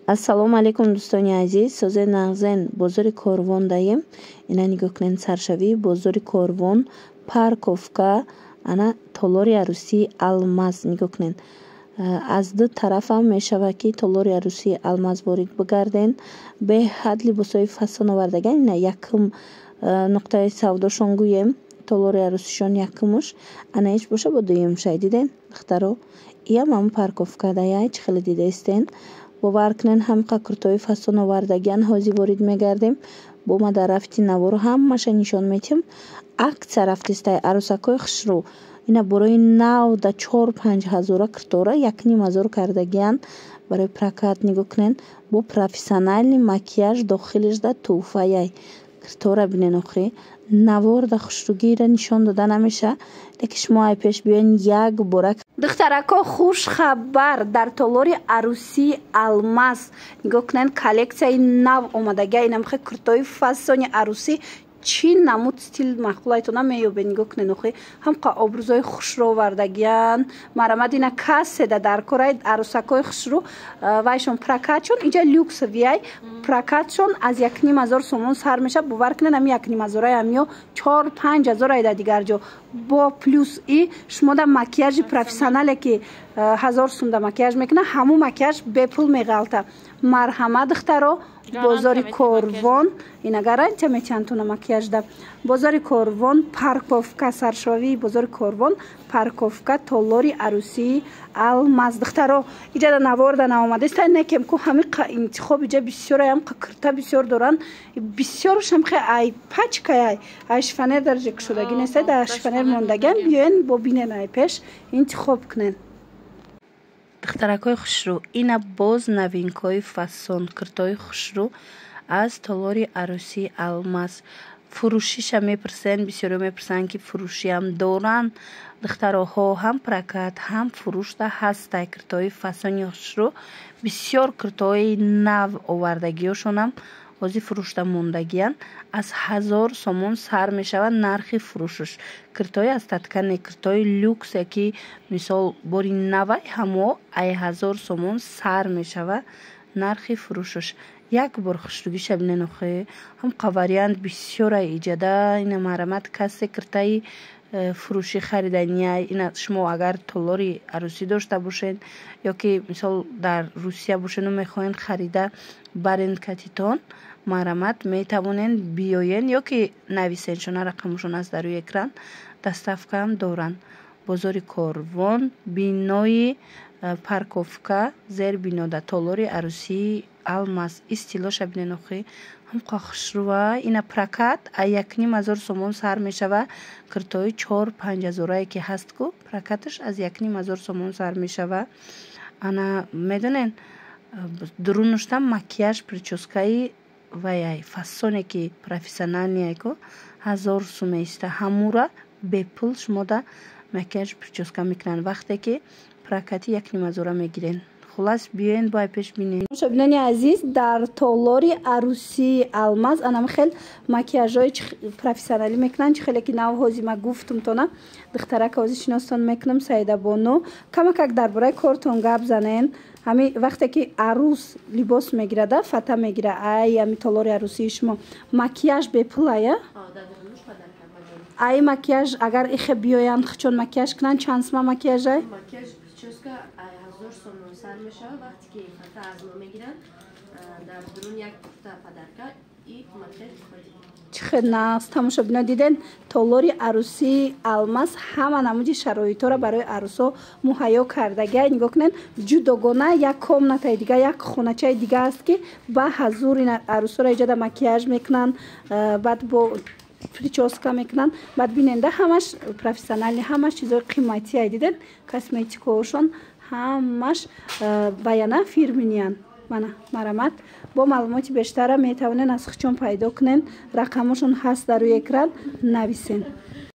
Ассалому алайкум дӯстони азиз. Созе нағзен бозори Корвон даем. Ина нигоҳ кунед саршавии бозори Корвон, парковка, ана толори арӯсии Алмаз нигоҳ кунед. Аз ду тарафам мешавад ки толори арӯсии Алмаз ворид бигарден. Беҳад либосҳои фасон овардаган. Ина якум нуқтаи савдошон гӯем. Толори арӯсишон якумуш. Ана ҳеҷ боша бо дуюмша диден духтаро. Иям ҳам парковка даяй чӣ хеле дидаистен. бовар кунен ҳамқа куртои фасон овардагиан ҳозир ворид мегардем. Бо ма дар рафти навору ҳамаша нишон метиҳем. Акция рафтистай арӯсакҳои хушрӯ. Ина борои нав да 4-5 ҳазора куртора 1,5 кардагиан барои прокат нигоҳ кунен. Бо профессиональный макияж дохилиш да туҳфаяй. Куртора бинен охирӣ. Навор да хушрӯгиро нишон дода намеша. Леки шумо ай пеш биён як борак. Духтарако хуш хабар дар толори арӯсии Алмаз. Нигоҳ кунен коллексияи нав омадагия. Ина мехе куртои фасони арӯсӣ чӣ намуд стил махлулайтона меёбе. нигоҳ кунен охи ҳамқа обрӯзои хушрӯ овардагиян. марамад ина касседа дар кораи арӯсакҳои хушрӯ вайшон прокатшон иҷа люксовияй прокатшон аз 1,5 сомон сар меша. бовар кунен ами 1,5 амиё 4-5 ҳазор айда дигар ҷо бо плюс и шумо да макияжи профессионале ки 1000 сум да макияж мекуна ҳаму макияж бепул меғалта. марҳамат духтаро бозори Корвон ина гарантия метиҳантуна макияж да бозори Корвон парковка саршавии бозори Корвон парковка толори арӯсии Алмаз. духтаро иҷа да навор да наомадаиста некем ку ҳами интихоб иҷа бисёр аям курта бисёр доран бисёршам хе ай пачкаяй ай шифонер дарҷа кушодаги неста да шифонер мондагиам биёен бо бинен ай пеш интихоб кунен. духтаракҳои хушрӯ ина боз новинкаҳои фасон куртои хушрӯ аз толори арӯсии Алмаз. фурӯшиша мепурсен бисёро мепурсанд ки фурӯшиам доранд. духтароҳо ҳам прокат ҳам фурӯшда ҳастай куртои фасони хушрӯ бисёр куртои нав овардагиёшонам ҳозир фурӯшда мондагиян. аз 1000 сомон сар мешавад нархи фурӯшаш. куртои аз таткане куртои люксе ки мисол бори навай ҳамо ай 1000 сомон сар мешавад нархи фурӯшаш. як бор хушрӯгиша бинен охе ҳамқа вариант бисёра иҷада. ина марамат кассе куртаи фурӯшӣ хариданияй ина шумо агар толори арӯсӣ дошта бошед ё ки мисол дар русия бошену мехоҳед харида барен катитон марамат метавонен биёен ё ки нависен шуна рақамшон аст дар рӯи экран доставкаам доранд. бозори Корвон бинои парковка зер бинода толори арӯсии Алмаз. истилоша бинен охи ҳамқа хушрӯа ина прокат ай 1,5 сомон сар мешава. куртои 4-5 ҳазорае ки ҳаст ку прокаташ аз 1,5 сомон сар мешава. ана медонен дурунуштам макияж прическаи ваяй фасоне ки профессиональнияй ку 1000 сум меиста ҳамура бепул шумо да макияж прическа мекунанд вақте ки прокати 1,5 мегирен. хулас биёен бо ай пеш бинен. шобинони азиз дар толори арӯсии Алмаз анам хел макияжҳои профессионалӣ мекунанд чӣ хеле ки нав ҳозир ма гуфтум тона духтарака ҳозир шиностон мекунам Саида Бону камакак дар бораи кортон гап занен. ҳами вақте ки арӯс либос мегирада фата мегира ай ами толори арӯсии шумо макияж бепул ая ай макияж агар ихе биёянд хичон макияж кунанд чанд сума макияжай макияж прическа ай 1000 сомон сар мешавад вақте ки фата аз мо мегиранд дар дурун як пухта падарка и макияж чӣ хел нағз тамошобино диден толори арӯсии Алмаз ҳама намуди шароитҳоро барои арӯсҳо муҳайё кардагиа. нигоҳ кунен ҷудогона як комнатаи дига як хоначаи дига аст ки ба ҳазур ин арӯсҳоро иҷада макияж мекунанд баъд бо прическа мекунанд баъд биненда ҳамаш профессионали ҳамаш чизои қиматия диден косметикаошон ҳамаш баяна фирминиян. мана марамат бо маълумоти бештара метавонен аз хичон пайдо кунен рақамошон ҳаст дар рӯи экран нависен.